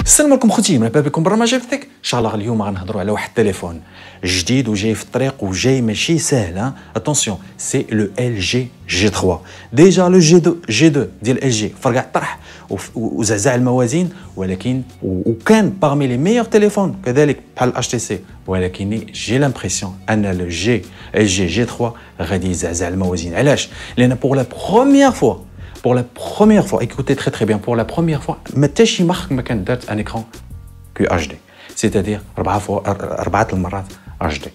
السلام عليكم خوتي، مرحبا بكم برنامج فتك. ان شاء الله اليوم غنهضروا على واحد التليفون جديد وجاي في الطريق وجاي ماشي ساهل. اتونسيون، سي لو ال جي جي 3. ديجا لو جي 2 ديال ال جي فرقع الطرح وزعزع الموازين، ولكن وكان باغمي لي ميور تليفون كذلك بحال الاش تي سي، ولكن جي لامبرسيون ان لو ال جي جي 3 غادي يزعزع الموازين. علاش؟ لان بور لا première fois, écoutez très bien, pour la première fois, ما حتى شي مارك ما كان دارت ان écran QHD, c'est-à-dire 4 المرات HD.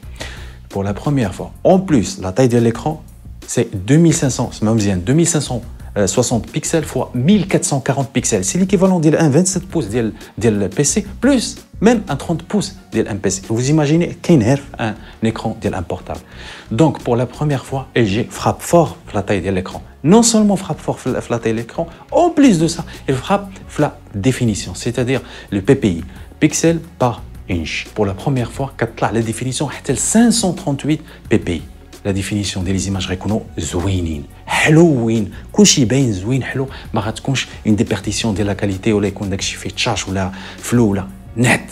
Pour la première fois. En plus, la taille de l'écran, c'est 2500, c'est même bien 2560 pixels fois 1440 pixels. C'est l'équivalent d'un 27 pouces de PC plus même un 30 pouces d'un PC. Vous imaginez qu'un écran d'un portable. Donc pour la première fois, LG frappe fort la taille de l'écran. Non seulement frappe fort la taille de l'écran, en plus de ça, il frappe la définition, c'est-à-dire le PPI, pixel par inch. Pour la première fois, la définition est 538 PPI. La définition des images reconnues زوينين حلوين كلشي باين زوين حلو، ما غتكونش une déperdition de la qualité ولا يكون داكشي فيه تشاش ولا فلو ولا نت.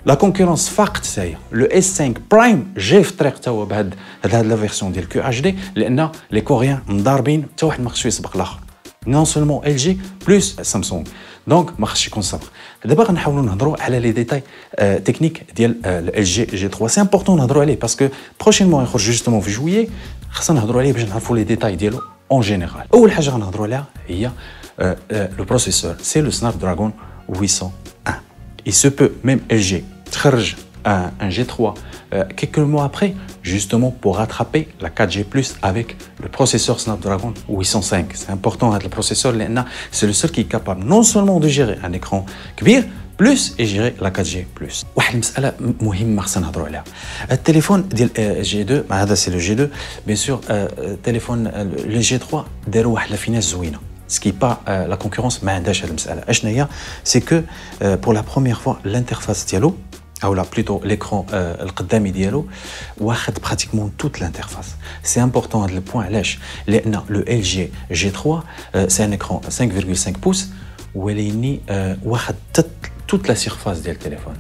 لا كونكورونس فاقت هي لو اس 5 برايم جاي في الطريق تا هو بهاد لا فيرسيون ديال كيو اتش دي، لان لي كوريان مضاربين حتى واحد ما خصو يسبق الاخر. نون سولمون ال جي بلس سامسونج، دونك ما خصش يكون سبق. دابا غنحاولوا نهضروا على لي ديتاي تكنيك ديال ال جي جي 3. سي امبورطون نهضروا عليه باسكو بروشينمون يخرج جوستومون في جويي، خصنا نهضروا عليه باش نعرفوا لي ديتاي ديالو اون جينيرال. اول حاجه غنهضروا عليها هي لو بروسيسور، سي لو سناب دراغون 801. Il se peut même LG تخرج un G3 quelques mois après, justement pour rattraper la 4G+, avec le processeur Snapdragon 805. C'est important le processeur, c'est le seul qui est capable non seulement de gérer un écran كبير, plus et gérer la 4G+. واحد المسألة مهمة خصنا نهضروا عليها. التليفون ديال G2, هذا c'est le G2, bien sûr, التليفون le G3 داروا واحد لافيناس زوينة. Ce qui n'est pas la concurrence, mais c'est que pour la première fois, l'interface dialogue, ou là plutôt l'écran القدامي ديالو واخد pratiquement toute l'interface. C'est important le point علاش؟ لأن le LG G3 c'est un écran 5,5 pouces وليني واخد toute la surface ديال التليفون.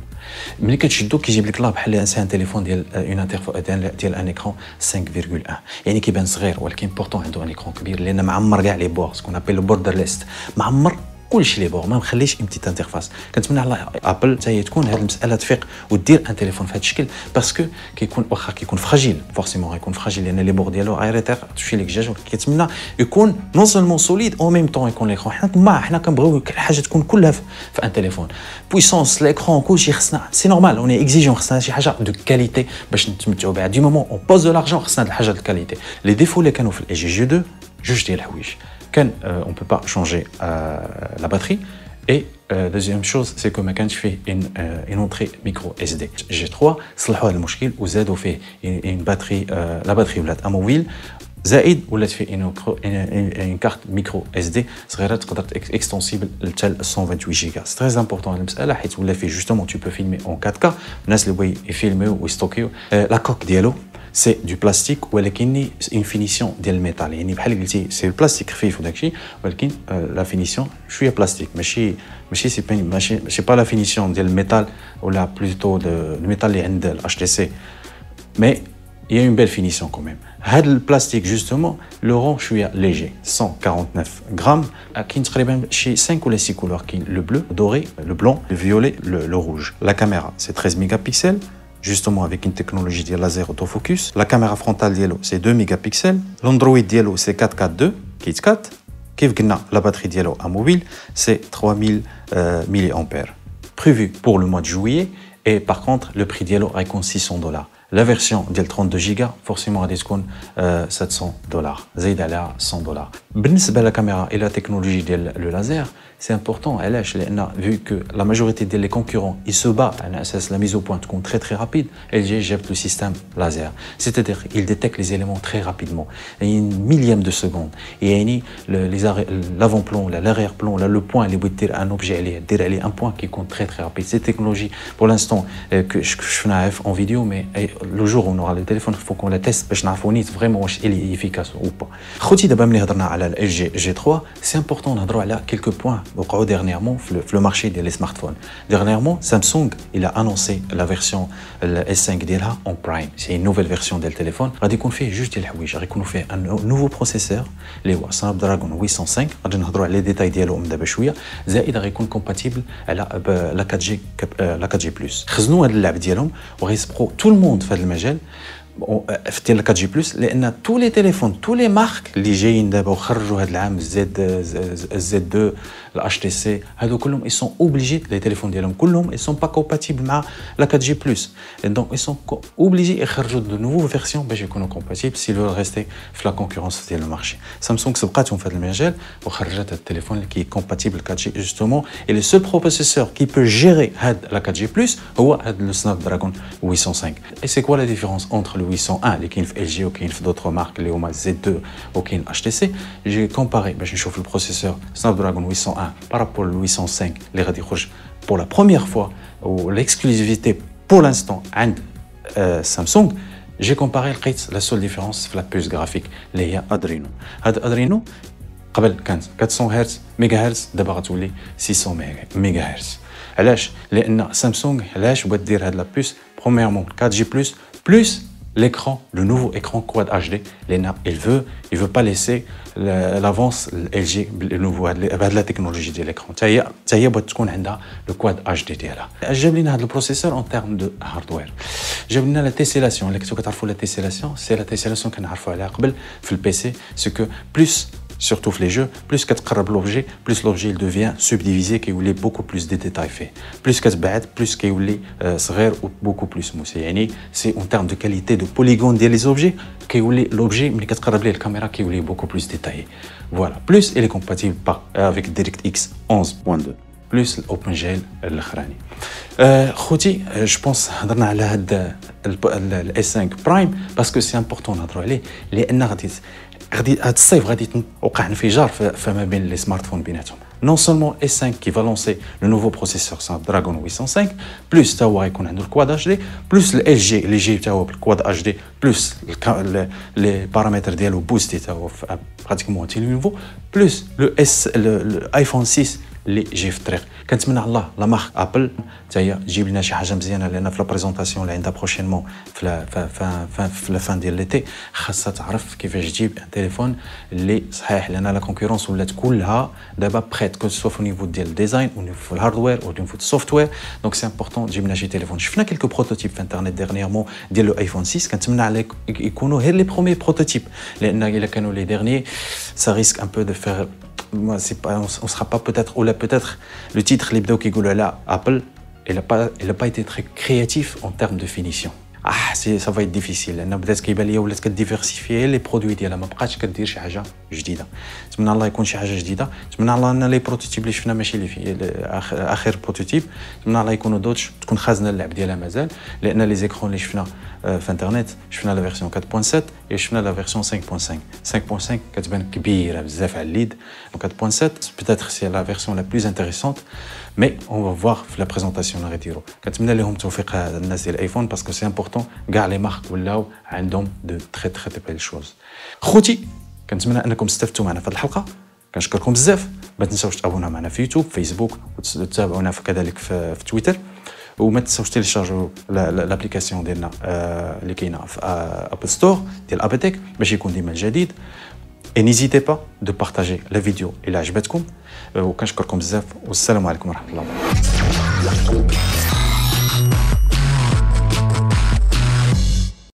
ملي كتشدو كيجيب لك لا بحال سي ان تليفون ديال اون انترفاس ديال ان اكران 5.1، يعني كيبان صغير ولكن بورتون عنده ان اكران كبير، لان معمر كاع لي بور سكون ابل بوردر ليست، معمر كلشي لي بور، ما مخليش ام بتيت انترفاس. كنتمنى على ابل حتى هي تكون هذه المساله تفيق ودير ان تليفون في هذا الشكل، باسكو كيكون واخا كيكون فراجيل فورسيمون غيكون فراجيل لان لي بور ديالو غيريتير تمشي لك دجاج، ولكن كيتمنى يكون نون سولمون سوليد او ميم طون يكون ليكرون. حنا كنبغيو كل حاجه تكون كلها في ان تليفون، بويسونس ليكرون كلشي خصنا، سي نورمال اوني اكزيجون، خصنا شي حاجه دو كاليتي باش نتمتعوا بها. دي مومون اون بوز دو لارجون خصنا الحاجه دو كاليتي. لي ديفو اللي كانوا في الاي جي جي 2 جوج ديال الحوايج كان on peut pas changer la batterie. Et deuxième chose, c'est que ما كانش فيه une entrée micro SD. G3 صلحوا هذا المشكل وزادوا فيه une batterie la batterie ولات amovible، زائد ولات فيه une carte micro SD صغيره تقدر extensible حتى 128 جيجا. C'est très important هذه المساله حيت ولا فيه justement tu peux filmer en 4K. الناس اللي بغاو يفيلميو ويستوكيو لا كوك ديالو سي دو بلاستيك ولكن اون فينيسيون ديال الميتال، يعني بحال قلتي سي البلاستيك خفيف وداكشي ولكن لا فينيسيون شويه بلاستيك، ماشي با لا فينيسيون ديال الميتال ولا بلوتو الميتال اللي عند الاش تي سي، مي il y a une belle finition quand même. هذا البلاستيك justement le rend شويه léger 149 grammes. كاين تقريبا شي 5 ولا 6 couleurs، كاين le bleu doré, le blanc, le violet, le rouge. La caméra c'est 13 mégapixels justement avec une technologie de laser autofocus. La caméra frontale dielo c'est 2 mégapixels. L'Android dielo c'est 442 Kit 4. كيف قلنا la batterie dielo amovible c'est 3000 mAh. Prévu pour le mois de juillet, et par contre le prix dielo est 600 $. La version ديال 32 Go forcément غادي تكون $700 زايد عليها $100. بالنسبه للكاميرا الى تكنولوجي ديال لو لازر c'est important. Vu que la majorité des concurrents ils se battent, la mise au point compte très rapide, LG jette le système laser. C'est-à-dire qu'il détecte les éléments très rapidement. Il y a une millième de seconde. Et l'avant-plan, l'arrière-plan, le point, un objet, un point qui compte très rapide. Cette technologie, pour l'instant, que je fais en vidéo, mais le jour où on aura le téléphone, il faut qu'on la teste pour savoir vraiment si elle est efficace ou pas. Khoudi, d'abord, le LG G3, c'est important de quelques points dernièrement le marché des smartphones. Dernièrement, Samsung il a annoncé la version S5 en Prime. C'est une nouvelle version du téléphone. On fait juste on fait un nouveau processeur, le Snapdragon 805. On va les détails d'abord شويه. زائد غيكون compatible على la 4G la 4G+. خزنوا هذا اللعب ديالهم وغيسبقوا tout le monde في هذا المجال. في ال 4G+, لان tous les téléphones, tous les marques اللي جايين دابا وخرجوا هذا العام Z2 الHTC هادو كلهم ils sont obligés les téléphones ديالهم كلهم ils sont pas compatibles مع la 4G+. Et donc ils sont obligés يخرجوا de nouvelles versions باش يكونوا compatibles s'ils veulent rester في la concurrence ديال المارشي. Samsung سبقاتهم في هذا المجال وخرجت هذا التليفون qui est compatible 4G justement, et le seul processeur qui peut gérer la 4G+ هو le Snapdragon 805. Et c'est quoi la différence entre le 801 اللي كاين في LG وكاين في d'autres marques اللي هما Z2 وكاين HTC؟ j'ai comparé باش نشوف le processeur Snapdragon 801 par rapport au 805 اللي غادي يخرج pour la première fois ou l'exclusivité pour l'instant عند Samsung. J'ai comparé la seule différence في la puce graphique اللي هي Adreno. هاد Adreno قبل كانت 400 هرتز ميجا دابا غتولي 600 ميجا هرتز. علاش؟ لان سامسونج علاش بغات دير هاد لا بوس؟ premièrement 4G+, plus l'écran, le nouveau écran Quad HD. Il veut pas laisser l'avance LG le nouveau la technologie de l'écran. تاهي بغات تكون عندها le Quad HD ديالها. جاب لنا هذا البروسيسور en termes de hardware. جاب لنا la tessellation. اللي كنتو كتعرفوا la tessellation, c'est la tessellation كنعرفوا عليها قبل في البيسي. C'est que plus surtout les jeux, plus qu'être l'objet, plus l'objet il devient subdivisé, qu'il y a beaucoup plus de détails faits. Plus qu'être bête, plus qu'il y a ou beaucoup plus moussé. C'est en termes de qualité de polygone des objets, qu'il y a l'objet, mais qu'être la caméra qui est beaucoup plus détaillé. Voilà. Plus il est compatible avec DirectX 11.2. Plus OpenGL الأخراني. خوتي je pense هضرنا على هذا ال S5 Prime parce que c'est important نهضروا عليه لأن غادي هذا الصيف غادي توقع انفجار فما بين لي سمارتفون بيناتهم. Non seulement S5 qui va lancer le nouveau processeur Snapdragon 805, plus تا هو غيكون عنده الكواد HD, plus ال LG اللي جاي تا هو بالكواد HD, plus les paramètres ديالو بوستي تا هو pratiquement تي نيفو, plus le iPhone 6 اللي جاي في الطريق. كنتمنى على الله لا مارك ابل حتى هي تجيب لنا شي حاجه مزيانه لان في لا بريزونطاسيون اللي عندها بروشينمون في لا فان ديال ليتي خاصها تعرف كيفاش تجيب تليفون اللي صحيح لان لا كونكورونس ولات كلها دابا بريت كو سوا في نيفو ديال الديزاين او نيفو الهاردوير او نيفو السوفتوير. دونك سي امبورطون تجيب لنا شي تليفون. شفنا كيلكو بروتوتيب في انترنت ديرنييرمون ديال لو ايفون 6. كنتمنى على يكونوا غير لي بروميير بروتوتيب لان الا كانوا لي ديرنيي ça risque un peu de faire on sera pas peut-être ou là peut-être le titre les vidéos qui goulent là Apple il a pas été très créatif en termes de finition. ça va être difficile لان بدات كيبان ليا ولات كديفيرسيفي لي برودوي ديالها ما بقاتش كدير شي حاجه جديده. نتمنى الله يكون شي حاجه جديده. نتمنى الله ان لي بروتوتيب اللي شفنا ماشي اللي في اخر بروتوتيب نتمنى الله يكونوا دوتش تكون خازنه اللعب ديالها مازال لان لي زيكرون اللي شفنا في انترنت شفنا لا فيرسيون 4.7 وشفنا لا فيرسيون 5.5 كتبان كبيره بزاف على اليد. 4.7 peut-être c'est la version la plus intéressante mais on va voir في la présentation اللي غيديروا. كنتمنى لهم التوفيق الناس ديال الايفون باسكو سي امبورطون كاع لي مارك ولاو عندهم دو تري بيل شوز. خوتي كنتمنى انكم استفدتوا معنا في هذه الحلقه. كنشكركم بزاف. ما تنساوش تابونا معنا في يوتيوب فيسبوك وتتابعونا كذلك في تويتر وما تنساوش تيليشارجوا لابليكاسيون ديالنا اللي كاينه في ابل ستور ديال ابيتك باش يكون ديما الجديد. Et n'hésitez pas de partager la vidéo إلا عجبتكم وكنشكركم بزاف والسلام عليكم ورحمة الله وبركاته.